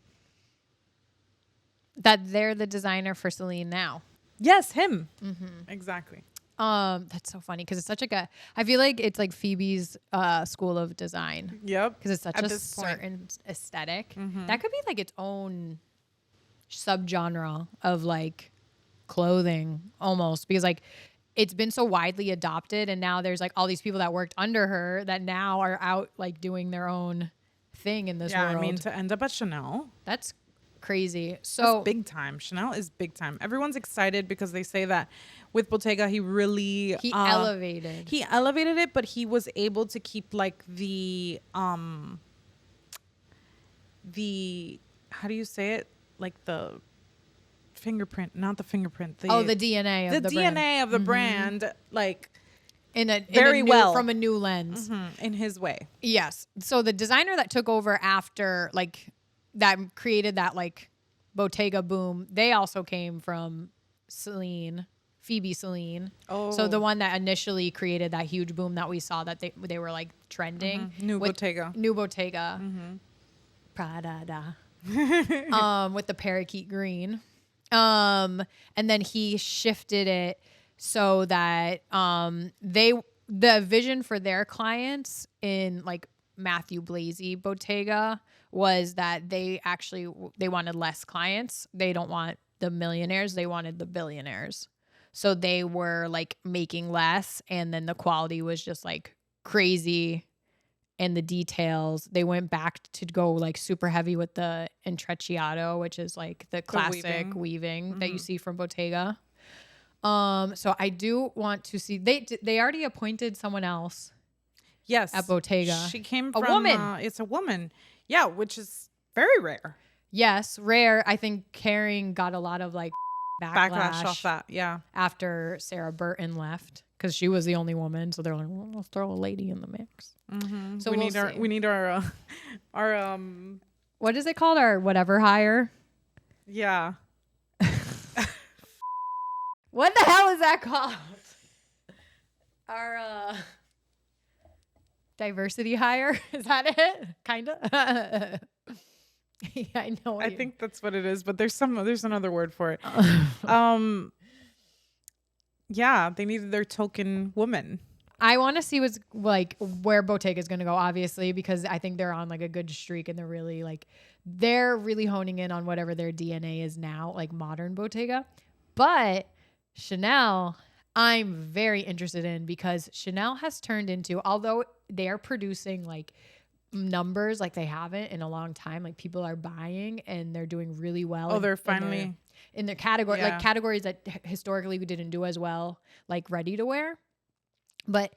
That they're the designer for Celine now. Yes, him. Exactly. That's so funny because it's such like a. I feel like it's like Phoebe's school of design. Yep. Because it's such a certain aesthetic that could be like its own subgenre of like clothing almost, because like it's been so widely adopted, and now there's like all these people that worked under her that now are out like doing their own thing in this Yeah, world. I mean, to end up at Chanel, That's crazy. that's So big time. Chanel is big time. Everyone's excited because they say that with Bottega, he really he elevated. he elevated it, but he was able to keep like the how do you say it? Like the fingerprint, not the fingerprint. The DNA of the DNA brand. of the brand, like Very well from a new lens. in his way. Yes. So the designer that took over after, like, that created that, like, Bottega boom, they also came from Phoebe Celine. Oh, So the one that initially created that huge boom that we saw that they were like trending. New Bottega. New Bottega. Prada. With the parakeet green. And then he shifted it so that the vision for their clients in like Matthieu Blazy Bottega was that they wanted less clients. They don't want the millionaires, they wanted the billionaires. So they were like making less, and then the quality was just like crazy, and the details. They went back to go like super heavy with the intrecciato, which is like the classic weaving that you see from Bottega. So I do want to see. They already appointed someone else. Yes, at Bottega. She came a from woman. It's a woman. Yeah, which is very rare. Yes, rare. I think Kering got a lot of like backlash off that. Yeah, after Sarah Burton left because she was the only woman. So they're like, well, let's throw a lady in the mix. So we need our what is it called? Our whatever hire. Yeah. What the hell is that called? Our diversity hire. Is that it? Kinda. Yeah, I know. I think that's what it is, but there's another word for it. Yeah, they needed their token woman. I want to see what's like where Bottega is going to go, obviously, because I think they're on like a good streak and they're really honing in on whatever their DNA is now, like modern Bottega. But Chanel, I'm very interested in because Chanel has turned into, although they are producing like numbers like they haven't in a long time, like people are buying and they're doing really well. Oh, they're finally in their category, like categories that historically we didn't do as well, like ready to wear. But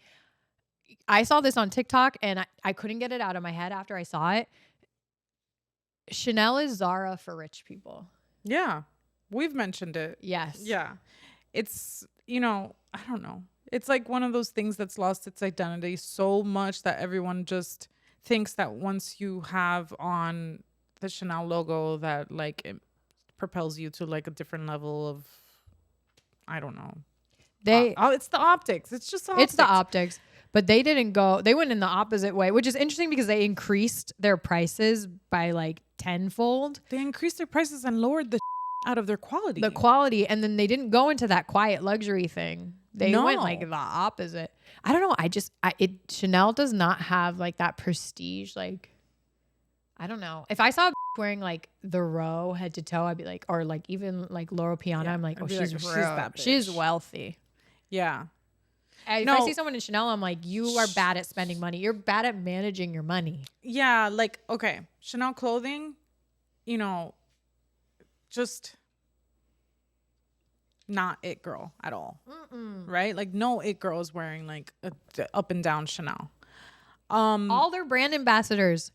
I saw this on TikTok and I couldn't get it out of my head after I saw it. Chanel is Zara for rich people. Yeah. We've mentioned it. Yes. Yeah. It's, I don't know. It's like one of those things that's lost its identity so much that everyone just thinks that once you have on the Chanel logo that like it propels you to like a different level of, I don't know. It's the optics. It's just It's the optics. But they went in the opposite way, which is interesting because they increased their prices by like tenfold. They increased their prices and lowered the out of their quality. The quality. And then they didn't go into that quiet luxury thing. They went like the opposite. I don't know. Chanel does not have like that prestige. Like, I don't know. If I saw wearing like the row head to toe, I'd be like, or like even like Loro Piana, I'm like, oh, she's wealthy. Yeah. If I see someone in Chanel, I'm like, you are bad at spending money. You're bad at managing your money. Yeah. Like, okay. Chanel clothing, just not it girl at all. Right? Like no it girl is wearing like a up and down Chanel. All their brand ambassadors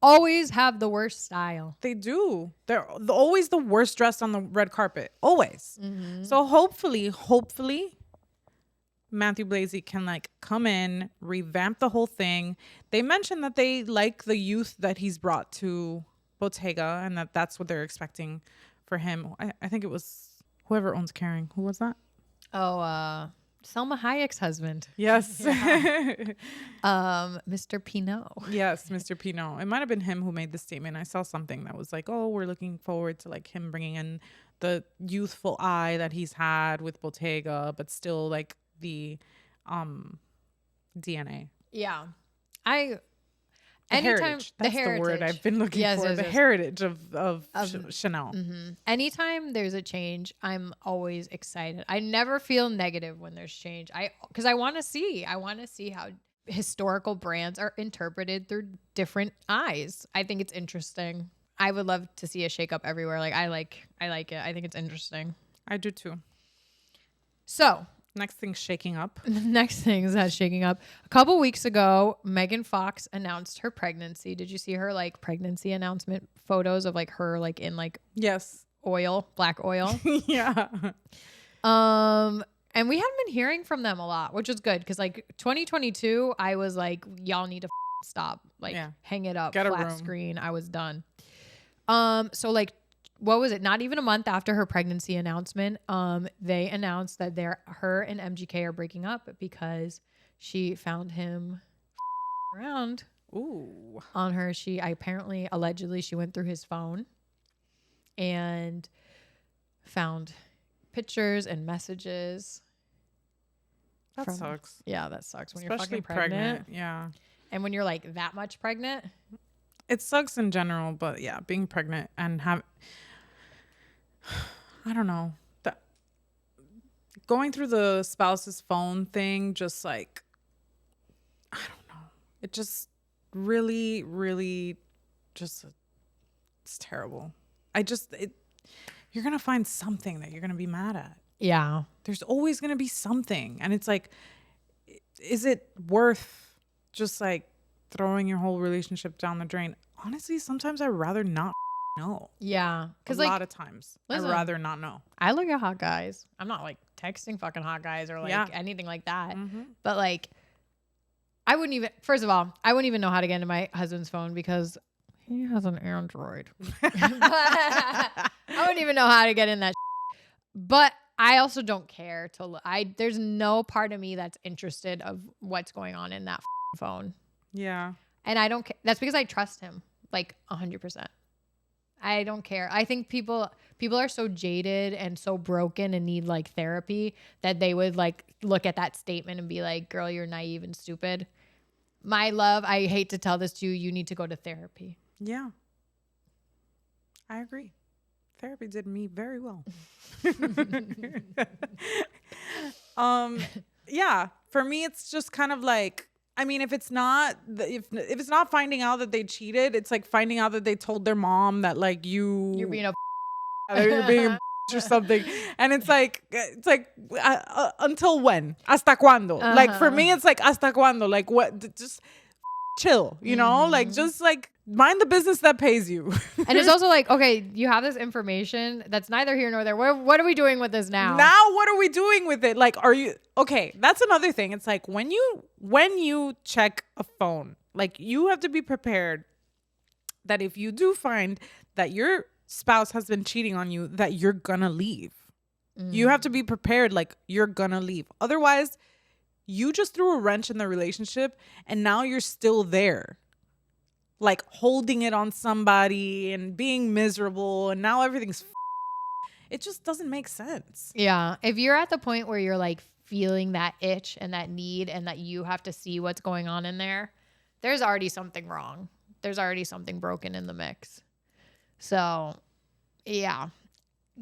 always have the worst style. They do. They're always the worst dressed on the red carpet. Always. So hopefully Matthieu Blazy can like come in, revamp the whole thing. They mentioned that they like the youth that he's brought to Bottega and that's what they're expecting for him. I think it was whoever owns Kering. Who was that? Oh, Selma Hayek's husband. Yes. Mr. Pinot. Yes, Mr. Pinot. It might have been him who made the statement. I saw something that was like, oh, we're looking forward to like him bringing in the youthful eye that he's had with Bottega, but still like the DNA. Yeah. Heritage. That's the word I've been looking for. Yes. Heritage of Chanel. Anytime there's a change, I'm always excited. I never feel negative when there's change. Because I want to see how historical brands are interpreted through different eyes. I think it's interesting. I would love to see a shake up everywhere. Like I like it. I think it's interesting. I do too. So Next thing shaking up. the next thing is that shaking up. A couple weeks ago, Megan Fox announced her pregnancy. Did you see her like pregnancy announcement photos of like her like in like Yes. oil, black oil? Yeah. And we haven't been hearing from them a lot, which is good because like 2022, I was like, y'all need to stop, like hang it up, Get a flat room. screen. I was done. So like, what was it? Not even a month after her pregnancy announcement, they announced that her and MGK are breaking up because she found him around. Ooh. On her. Allegedly, she went through his phone and found pictures and messages. That sucks. Yeah, that sucks when Especially you're fucking pregnant. Yeah. And when you're like that much pregnant. It sucks in general, but yeah, being pregnant and I don't know. Going through the spouse's phone thing, just like, I don't know. It just really, really just, it's terrible. You're going to find something that you're going to be mad at. Yeah. There's always going to be something. And it's like, is it worth just like throwing your whole relationship down the drain? Honestly, sometimes I'd rather not know. Yeah. Because like, a lot of times, listen, I'd rather not know. I look at hot guys. I'm not like texting fucking hot guys or like anything like that. Mm-hmm. But like, first of all, I wouldn't even know how to get into my husband's phone because he has an Android. I wouldn't even know how to get in that. But I also don't care there's no part of me that's interested of what's going on in that phone. Yeah. And I don't care. That's because I trust him like 100%. I don't care. I think people are so jaded and so broken and need like therapy that they would like look at that statement and be like, girl, you're naive and stupid. My love, I hate to tell this to you, you need to go to therapy. Yeah. I agree. Therapy did me very well. Yeah, for me it's just kind of like, I mean, if it's not finding out that they cheated, it's like finding out that they told their mom that like you're being a or something, and it's like until when? Hasta cuando? Like for me, it's like hasta cuando? Like what? Just chill, you know? Like just like mind the business that pays you. And it's also like, okay, you have this information that's neither here nor there. What are we doing with this now? Now what are we doing with it? Like, are you okay? That's another thing. It's like when you check a phone, like you have to be prepared that if you do find that your spouse has been cheating on you, that you're gonna leave. You have to be prepared, like you're gonna leave. Otherwise, you just threw a wrench in the relationship and now you're still there. Like holding it on somebody and being miserable and now everything's it just doesn't make sense. Yeah. If you're at the point where you're like feeling that itch and that need and that you have to see what's going on in there's already something wrong. There's already something broken in the mix. So, yeah.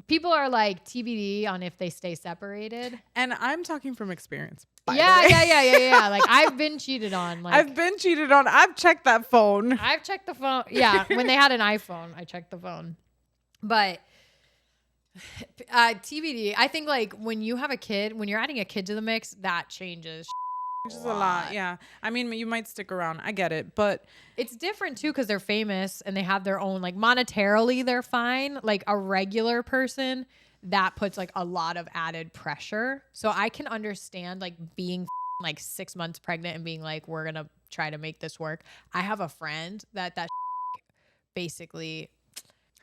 People are like TBD on if they stay separated. And I'm talking from experience. Yeah. Like I've been cheated on. Like I've been cheated on. I've checked that phone. I've checked the phone. Yeah, when they had an iPhone, I checked the phone. But TBD, I think like when you have a kid, when you're adding a kid to the mix, that changes. Changes a lot. Yeah. I mean, you might stick around. I get it, but it's different too because they're famous and they have their own, like monetarily, they're fine. Like a regular person, that puts like a lot of added pressure. So I can understand like being like 6 months pregnant and being like, we're gonna try to make this work. I have a friend that basically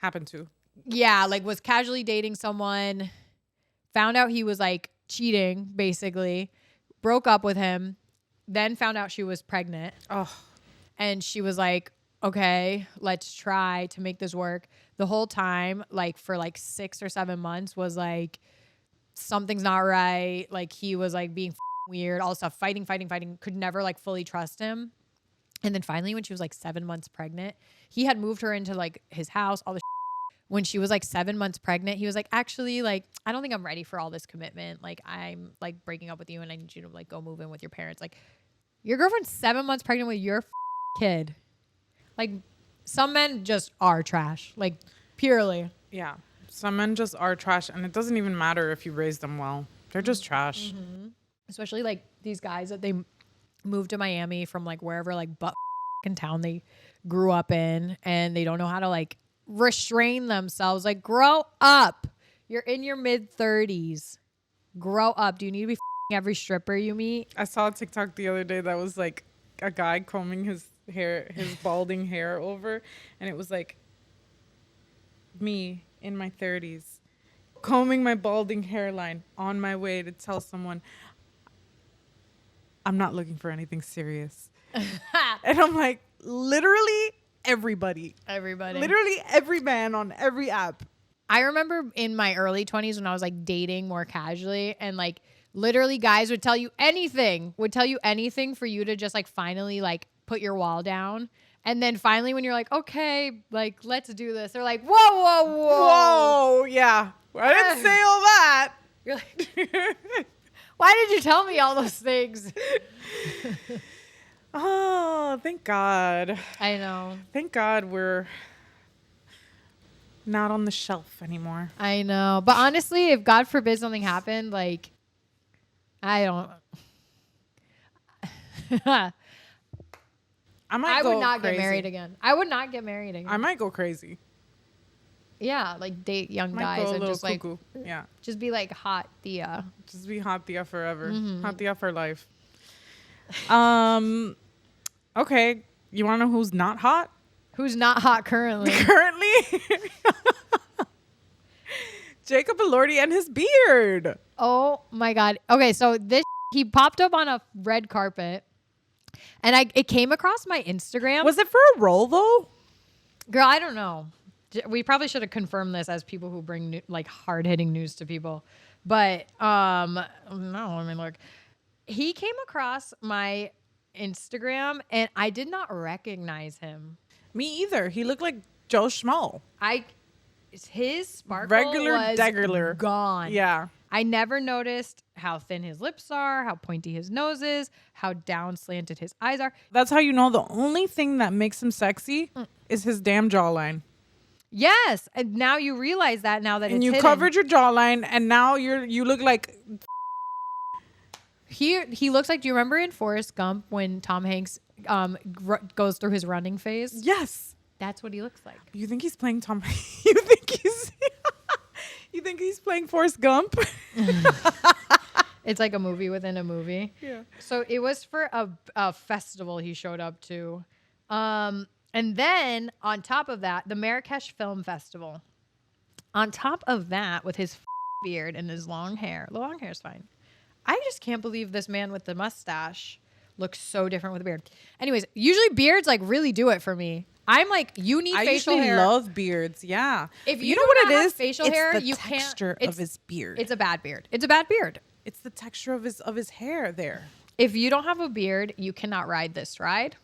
happened to. Yeah, like was casually dating someone, found out he was like cheating, basically, broke up with him, then found out she was pregnant. Oh. And she was like, okay, let's try to make this work. The whole time, like for like 6 or 7 months was like, something's not right. Like he was like being weird, all stuff, fighting, could never like fully trust him. And then finally, when she was like 7 months pregnant, he had moved her into like his house, all the when she was like 7 months pregnant, he was like, actually, like, I don't think I'm ready for all this commitment. Like, I'm like breaking up with you and I need you to like go move in with your parents. Like, Your girlfriend's 7 months pregnant with your kid. Like, some men just are trash. Like, purely. Yeah. Some men just are trash, and it doesn't even matter if you raise them well. They're just trash. Mm-hmm. Especially, like, these guys that they moved to Miami from, like, wherever, like, in town they grew up in, and they don't know how to, like, restrain themselves. Like, grow up. You're in your mid-30s. Grow up. Do you need to be every stripper you meet? I saw a TikTok the other day that was like a guy combing his balding hair over, and it was like me in my 30s combing my balding hairline on my way to tell someone I'm not looking for anything serious. And I'm like, literally everybody. Literally every man on every app. I remember in my early 20s when I was like dating more casually, and like literally guys would tell you anything for you to just like finally like put your wall down. And then finally when you're like, okay, like let's do this, they're like, whoa. Yeah. I didn't say all that. You're like, why did you tell me all those things? Oh, thank God. I know. Thank God we're not on the shelf anymore. I know. But honestly, if God forbid something happened, like, I don't. I would not get married again. I might go crazy. Yeah, like date young Might guys go a and little just like, cuckoo. Yeah. just be like hot Thea. Just be hot Thea forever. Mm-hmm. Hot Thea for life. Okay. You want to know who's not hot? Who's not hot currently? Jacob Elordi and his beard. Oh my God. Okay, so he popped up on a red carpet, and it came across my Instagram. Was it for a role though? Girl, I don't know. We probably should have confirmed this as people who bring like hard hitting news to people, but no. I mean, look, he came across my Instagram, and I did not recognize him. Me either. He looked like Joe Schmo. His sparkle Regular. Gone. Yeah. I never noticed how thin his lips are, how pointy his nose is, how down slanted his eyes are. That's how you know the only thing that makes him sexy is his damn jawline. Yes, and now you realize that now that and it's you hidden. Covered your jawline, and now you look like he looks like. Do you remember in Forrest Gump when Tom Hanks goes through his running phase? Yes, that's what he looks like. You think he's playing Tom? You think he's playing Forrest Gump? It's like a movie within a movie. Yeah. So it was for a festival he showed up to. And then on top of that, the Marrakech Film Festival. On top of that, with his beard and his long hair. The long hair is fine. I just can't believe this man with the mustache looks so different with a beard. Anyways, usually beards like really do it for me. I'm like, you need facial hair. I love beards. Yeah. If you know what it is, facial hair, you can't. It's the texture of his beard. It's a bad beard. It's a bad beard. It's the texture of his hair there. If you don't have a beard, you cannot ride this ride.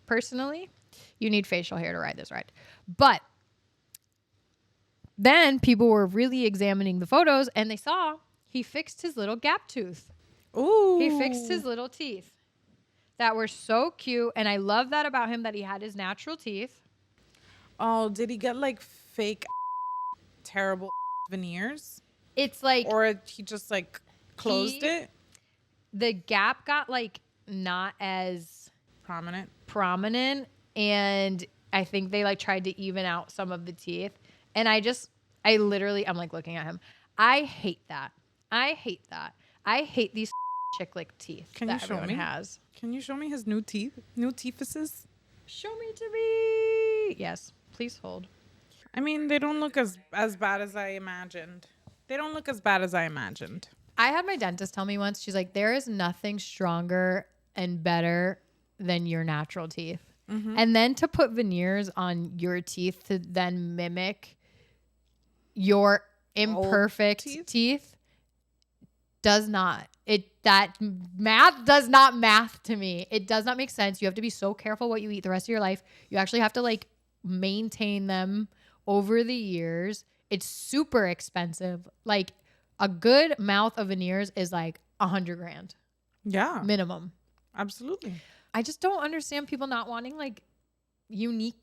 Personally, you need facial hair to ride this ride. But then people were really examining the photos, and they saw he fixed his little gap tooth. Ooh. He fixed his little teeth that were so cute, and I love that about him, that he had his natural teeth. Oh, did he get like fake terrible veneers? It's like, or he just like closed it? The gap got like not as prominent, and I think they like tried to even out some of the teeth. And I'm like looking at him. I hate that. I hate these chick-lick teeth that everyone has. Can you show me his new teeth? New teethuses? Show me to me. Yes, please hold. I mean, they don't look as bad as I imagined. I had my dentist tell me once, she's like, there is nothing stronger and better than your natural teeth. Mm-hmm. And then to put veneers on your teeth to then mimic your imperfect teeth does not. That math does not math to me. It does not make sense. You have to be so careful what you eat the rest of your life. You actually have to like maintain them over the years. It's super expensive. Like a good mouth of veneers is like $100,000. Yeah. Minimum. Absolutely. I just don't understand people not wanting like unique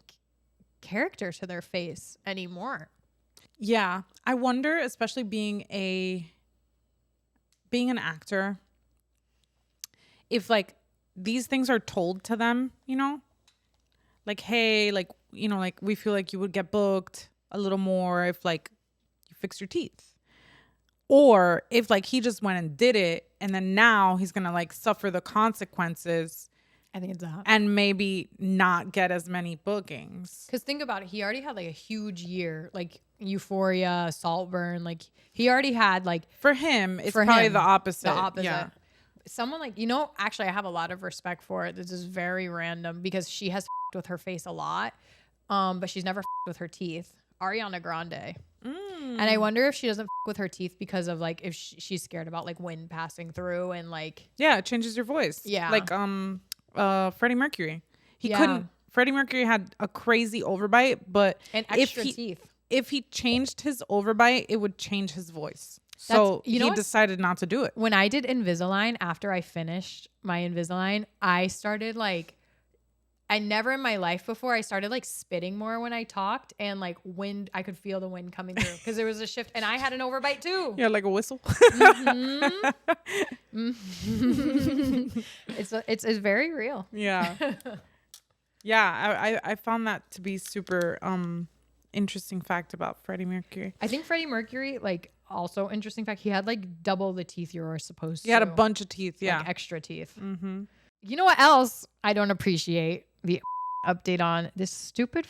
character to their face anymore. Yeah. I wonder, especially being an actor, if like these things are told to them, you know, like, hey, like, you know, like we feel like you would get booked a little more if like you fix your teeth. Or if like he just went and did it and then now he's going to like suffer the consequences. I think it's that. And maybe not get as many bookings. Because think about it. He already had like a huge year, like Euphoria, Saltburn. Like he already had like. For him, it's probably the opposite. The opposite. Yeah. Someone like, actually I have a lot of respect for it. This is very random because she has with her face a lot. But she's never with her teeth. Ariana Grande. And I wonder if she doesn't with her teeth because of like if she's scared about like wind passing through and like. Yeah, it changes your voice. Yeah. Like Freddie Mercury. He couldn't. Freddie Mercury had a crazy overbite, but and extra teeth. If he changed his overbite, it would change his voice. So he decided not to do it. When I did Invisalign, after I finished my Invisalign, I started like, I never in my life before, I started like spitting more when I talked and like wind, I could feel the wind coming through because there was a shift and I had an overbite too. Yeah, like a whistle. It's very real. Yeah. Yeah, I found that to be super interesting fact about Freddie Mercury. I think Freddie Mercury, like, also interesting fact, he had like double the teeth you were supposed to. He had a bunch of teeth, yeah. Like extra teeth. Mm-hmm. You know what else I don't appreciate? The update on this stupid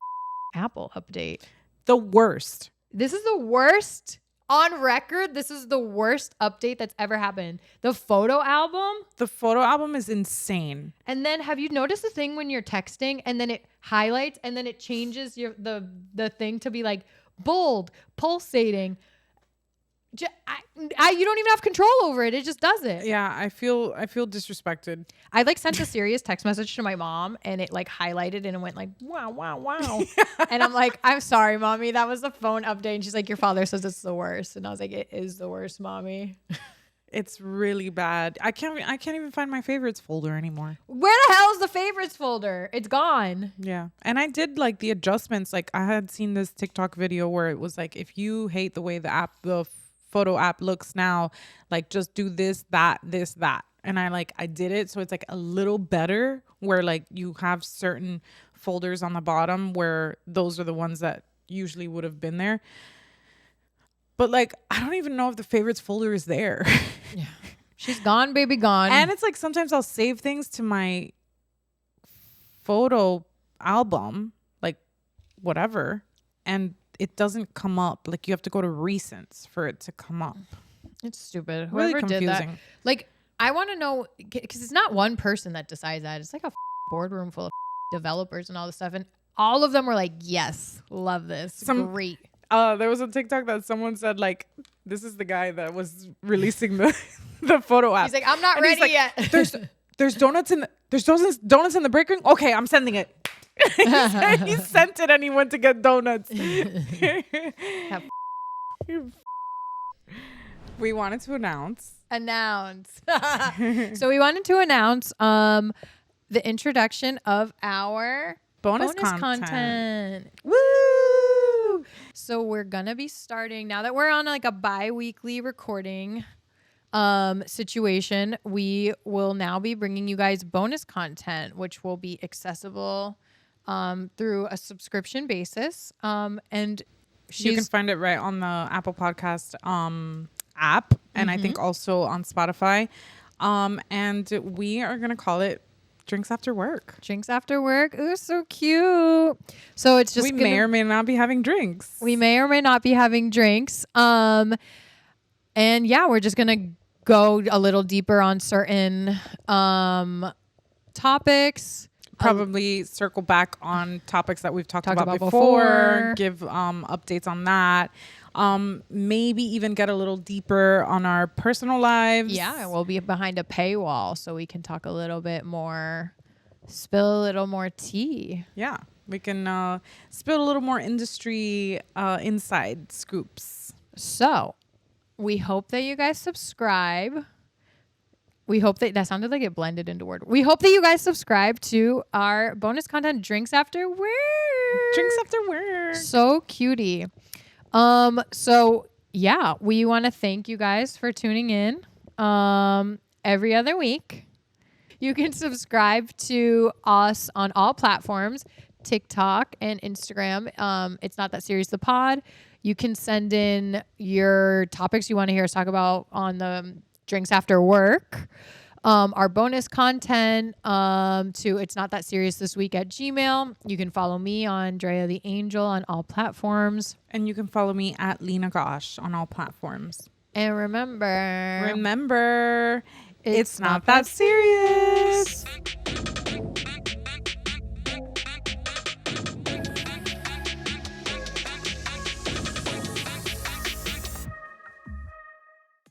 Apple update. The worst. This is the worst. On record, this is the worst update that's ever happened. The photo album. The photo album is insane. And then have you noticed the thing when you're texting and then it highlights and then it changes the thing to be like bold, pulsating. You don't even have control over it. It just does it. Yeah, I feel disrespected. I like sent a serious text message to my mom and it like highlighted and it went like, wow, wow, wow. And I'm like, I'm sorry, mommy. That was the phone update. And she's like, your father says it's the worst. And I was like, it is the worst, mommy. It's really bad. I can't even find my favorites folder anymore. Where the hell is the favorites folder? It's gone. Yeah. And I did like the adjustments. Like I had seen this TikTok video where it was like, if you hate the way the photo app looks now, like just do this, that. And I did it. So it's like a little better where like you have certain folders on the bottom where those are the ones that usually would have been there. But like, I don't even know if the favorites folder is there. Yeah. She's gone, baby, gone. And it's like, sometimes I'll save things to my photo album, like whatever. And it doesn't come up. Like you have to go to recents for it to come up. It's stupid. Really Whoever confusing. did that. Like, I want to know, because it's not one person that decides that. It's like a boardroom full of developers and all this stuff. And all of them were like, yes, love this. Great. There was a TikTok that someone said, like, this is the guy that was releasing the photo app. He's like, I'm not ready yet. There's donuts in the break room. Okay, I'm sending it. He sent it and he went to get donuts. We wanted to announce. So we wanted to announce the introduction of our bonus content. Woo! So we're gonna be starting now that we're on like a bi-weekly recording situation. We will now be bringing you guys bonus content, which will be accessible through a subscription basis. And you can find it right on the Apple Podcast app, and I think also on Spotify. And we are gonna call it Drinks After Work. Drinks After Work. Ooh, so cute. So it's just we may or may not be having drinks. We may or may not be having drinks. And yeah, we're just gonna go a little deeper on certain topics. Probably circle back on topics that we've talked about before. Give updates on that. Maybe even get a little deeper on our personal lives. Yeah, we'll be behind a paywall so we can talk a little bit more, spill a little more tea. Yeah, we can spill a little more industry inside scoops. So we hope that you guys subscribe. We hope that sounded like it blended into word. We hope that you guys subscribe to our bonus content, Drinks After Work. Drinks After Work. So cutie. So yeah, we want to thank you guys for tuning in. Every other week. You can subscribe to us on all platforms, TikTok and Instagram. It's Not That Serious, the pod. You can send in your topics you want to hear us talk about on the Drinks After Work. Our bonus content to It's Not That Serious This Week at Gmail. You can follow me on Drea the Angel on all platforms. And you can follow me at Lina Gosh on all platforms. And remember, it's not that serious.